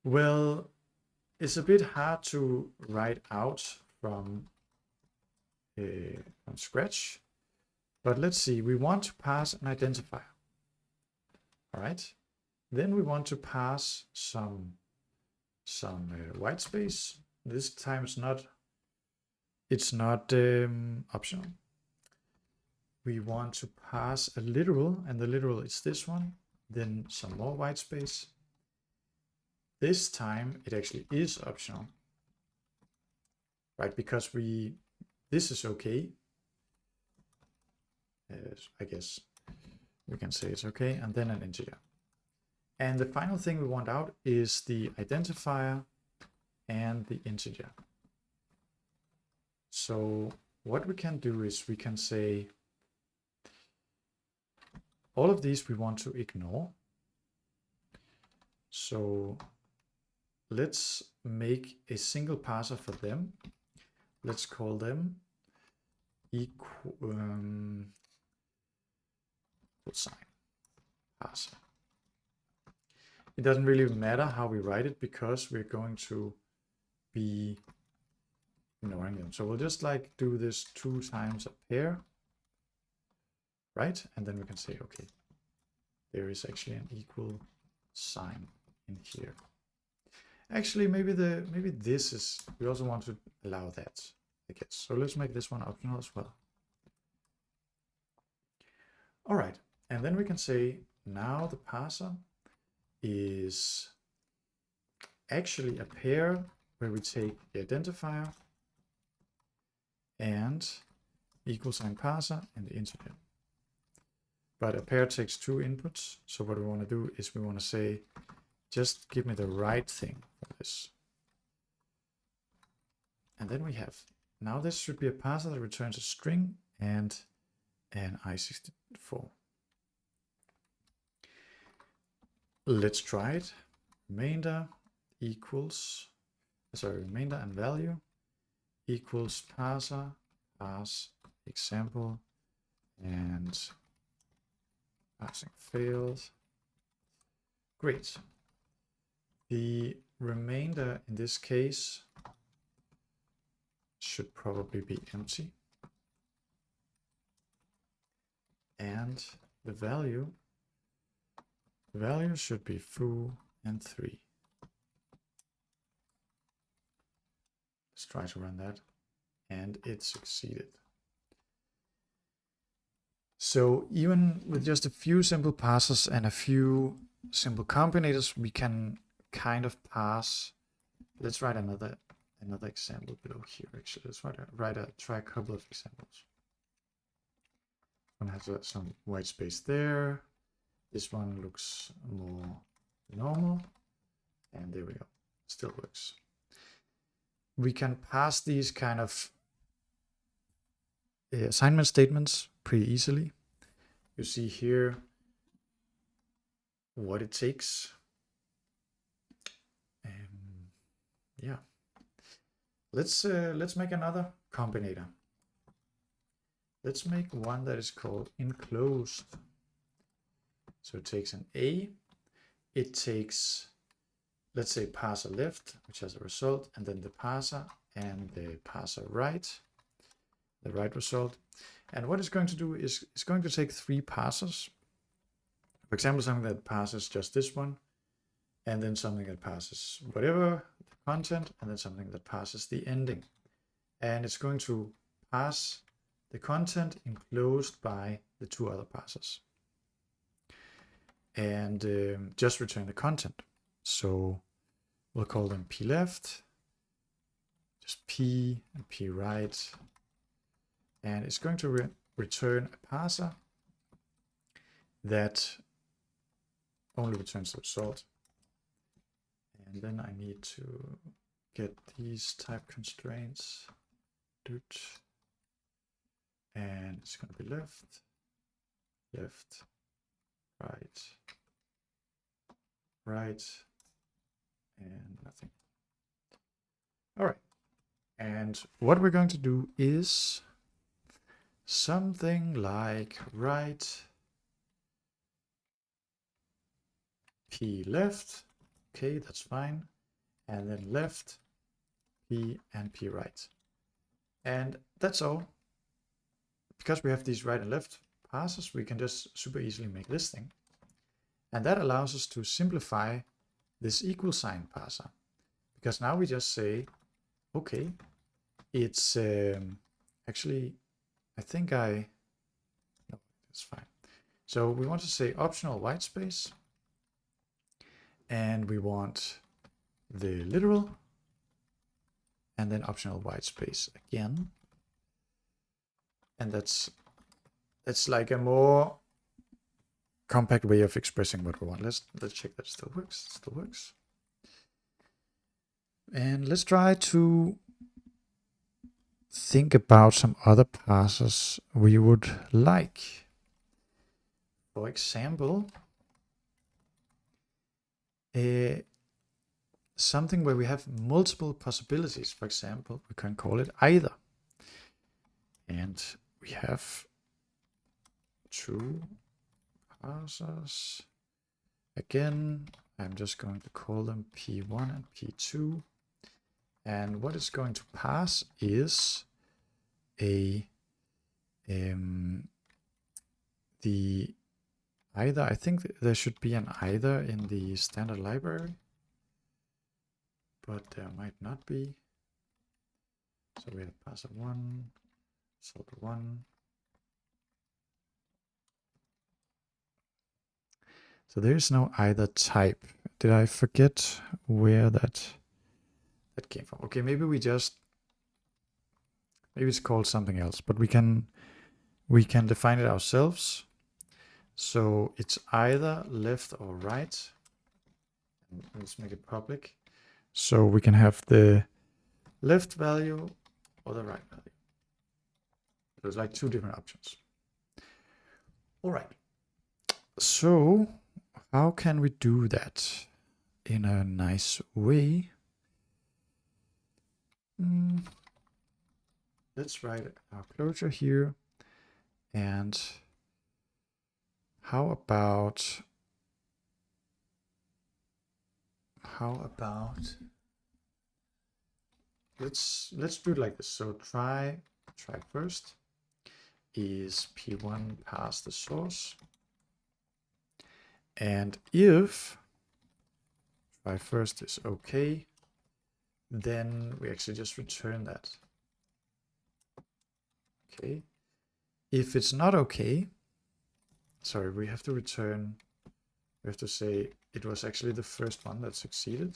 Well, it's a bit hard to write out from scratch, but let's see. We want to pass an identifier. All right. Then we want to pass some white space. This time it's not optional. We want to pass a literal, and the literal is this one. Then some more white space. This time it actually is optional, right? Because this is okay. I guess we can say it's okay, and then an integer. And the final thing we want out is the identifier and the integer. So what we can do is we can say all of these we want to ignore. So let's make a single parser for them. Let's call them equal sign parser. It doesn't really matter how we write it because we're going to be ignoring them. So we'll just like do this 2 times a pair, right? And then we can say, okay, there is actually an equal sign in here. Actually, maybe this is, we also want to allow that, I guess. So let's make this one optional as well. All right, and then we can say now the parser is actually a pair where we take the identifier and equal sign parser and the integer. But a pair takes two inputs, so what we want to do is we want to say, just give me the right thing for this. And then we have, now this should be a parser that returns a string and an I64. Let's try it. Remainder equals, remainder and value equals parser, parse example, and parsing failed. Great. The remainder in this case should probably be empty. And the value should be foo and 3. Let's try to run that. And it succeeded. So even with just a few simple parsers and a few simple combinators, we can kind of parse. Let's write another example below here. Actually, let's try a couple of examples. One has some white space there. This one looks more normal, and there we go. Still works. We can parse these kind of assignment statements pretty easily. You see here what it takes. Yeah. Let's make another combinator. Let's make one that is called enclosed. So it takes an A. It takes, let's say, parser left, which has a result, and then the parser and the parser right, the right result. And what it's going to do is it's going to take 3 parsers. For example, something that parses just this one, and then something that parses whatever the content, and then something that parses the ending. And it's going to parse the content enclosed by the 2 other parsers. And just return the content. So we'll call them p left, just p and p right, and it's going to return a parser that only returns the result. And then I need to get these type constraints. And it's going to be left, left, right, right, and nothing. All right. And what we're going to do is something like right p left. Okay, that's fine. And then left p and p right. And that's all. Because we have these right and left parsers, we can just super easily make this thing. And that allows us to simplify this equal sign parser. Because now we just say, okay, it's actually, I think no, it's fine. So we want to say optional white space, and we want the literal, and then optional white space again. And that's like a more compact way of expressing what we want. Let's check that it still works. It still works. And let's try to think about some other parsers we would like. For example, something where we have multiple possibilities. For example, we can call it either. And we have 2 parsers. Again, I'm just going to call them P1 and P2. And what it's going to parse is the either. I think there should be an either in the standard library, but there might not be. So we have parser 1, result 1. So there is no either type. Did I forget where that came from? Okay, maybe maybe it's called something else, but we can define it ourselves. So it's either left or right. Let's make it public. So we can have the left value or the right value. There's like two different options. All right. So how can we do that in a nice way? Let's write our closure here. And how about let's do it like this. So try first is p1 pass the source, and if try first is okay, then we actually just return that. Okay. If it's not okay, sorry, we have to return, we have to say it was actually the first one that succeeded.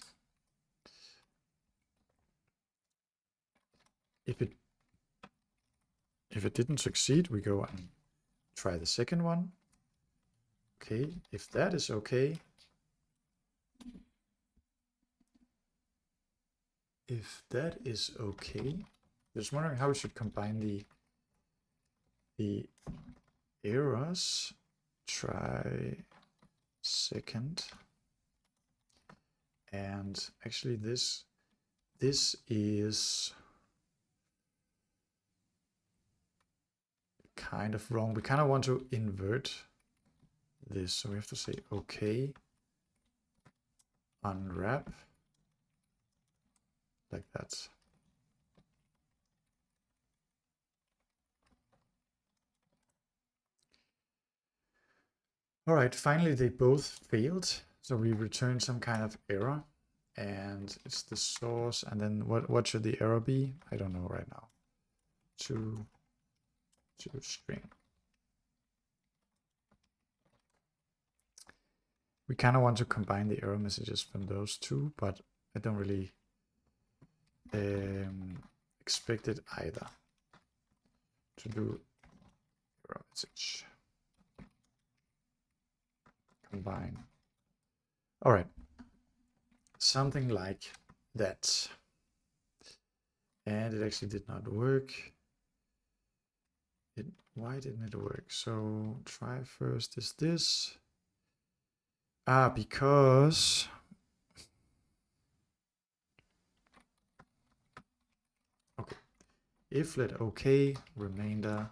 If it didn't succeed, we go and try the second one. Okay, if that is okay, just wondering how we should combine the errors. Try second, and actually this is kind of wrong. We kind of want to invert this, so we have to say okay, unwrap, like that. All right, finally they both failed, so we return some kind of error, and it's the source, and then what should the error be? I don't know right now. To string. We kind of want to combine the error messages from those two, but I don't really expect it either to do error message. Combine. All right, something like that. And it actually did not work. Why didn't it work? So try first is this. Because okay, if let okay remainder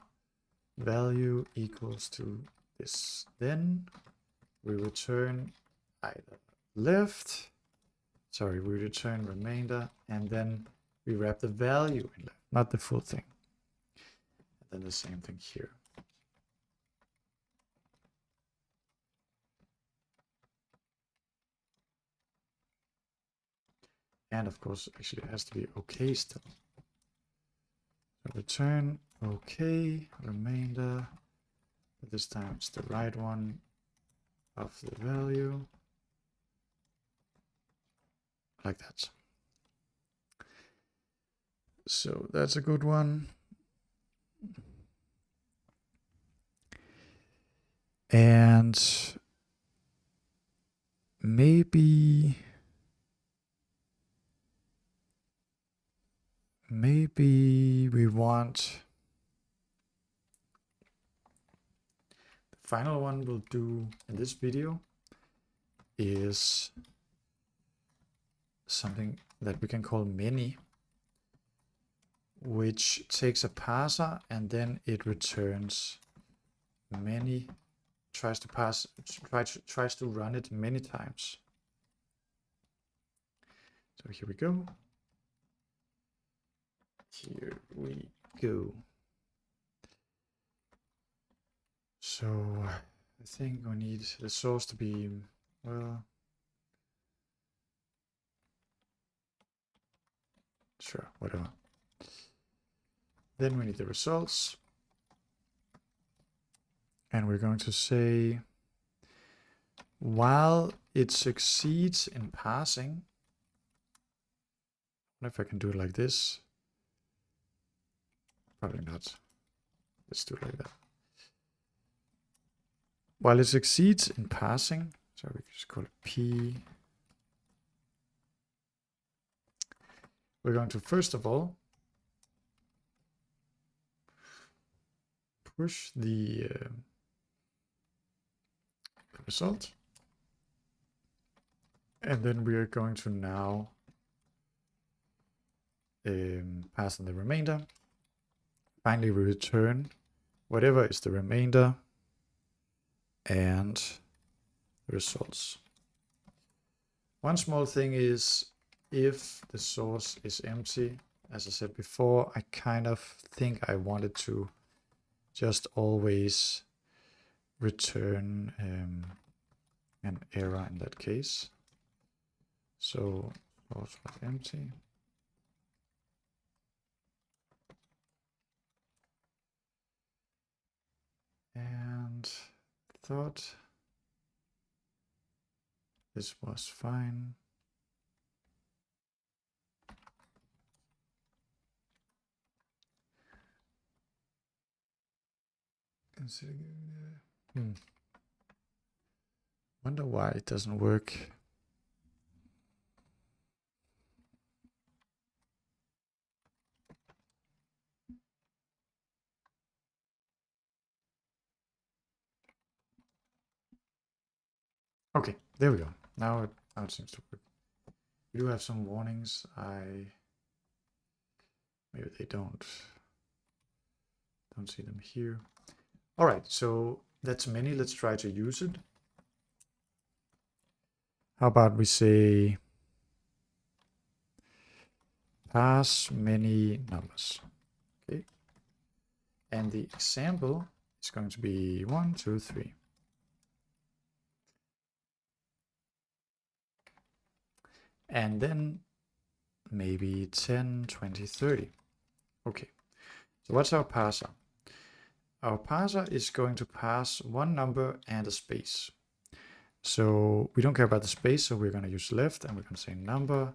value equals to this, then we return either left, sorry, we return remainder, and then we wrap the value in left, not the full thing. And then the same thing here. And of course, actually it has to be okay still. So return okay, remainder, but this time it's the right one of the value, like that. So that's a good one. And maybe we want the final one we'll do in this video is something that we can call many, which takes a parser and then it returns many, tries to run it many times. So here we go. Here we go. So I think we need the source to be, well, sure, whatever. Then we need the results. And we're going to say while it succeeds in parsing, I wonder if I can do it like this. Probably not. Let's do it like that. While it succeeds in parsing, so we can just call it P. We're going to first of all push the result, and then we are going to now pass in the remainder. Finally, we return whatever is the remainder and the results. One small thing is, if the source is empty, as I said before, I kind of think I wanted to just always return an error in that case. So source was empty. And thought this was fine. Wonder why it doesn't work. Okay, there we go. Now it seems to work. We do have some warnings. Maybe they don't see them here. All right, so that's many. Let's try to use it. How about we say pass many numbers? Okay. And the example is going to be 1, 2, 3. And then maybe 10, 20, 30. Okay. So what's our parser? Our parser is going to pass one number and a space. So we don't care about the space, so we're going to use left, and we're going to say number,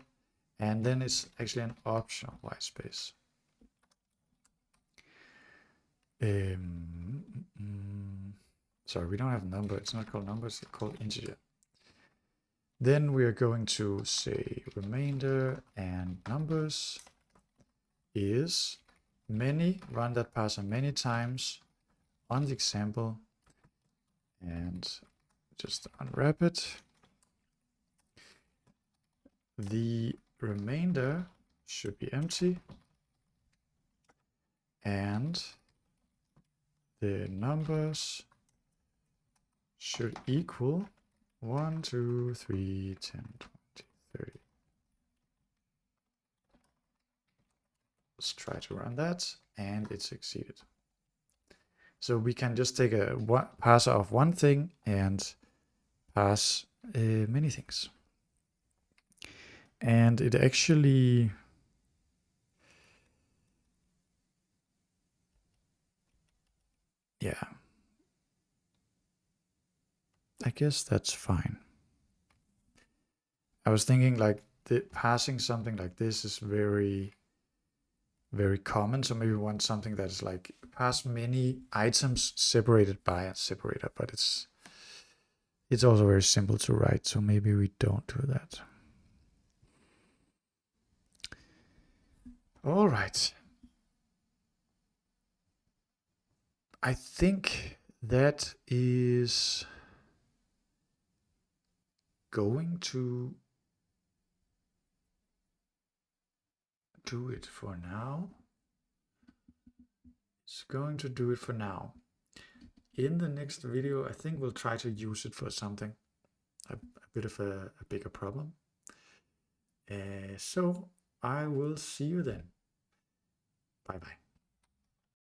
and then it's actually an optional white space. Sorry, we don't have number. It's not called number, it's called integer. Then we are going to say remainder and numbers is many, run that parser many times on the example, and just unwrap it. The remainder should be empty, and the numbers should equal 1, 2, 3, 10, 20, 30. Let's try to run that, and it succeeded. So we can just take a parser of one thing and pass many things. And it actually I guess that's fine. I was thinking like passing something like this is very, very common. So maybe we want something that is like pass many items separated by a separator, but it's also very simple to write. So maybe we don't do that. All right. I think that is going to do it for now. It's going to do it for now. In the next video, I think we'll try to use it for something, a bit of a bigger problem. So I will see you then. Bye bye.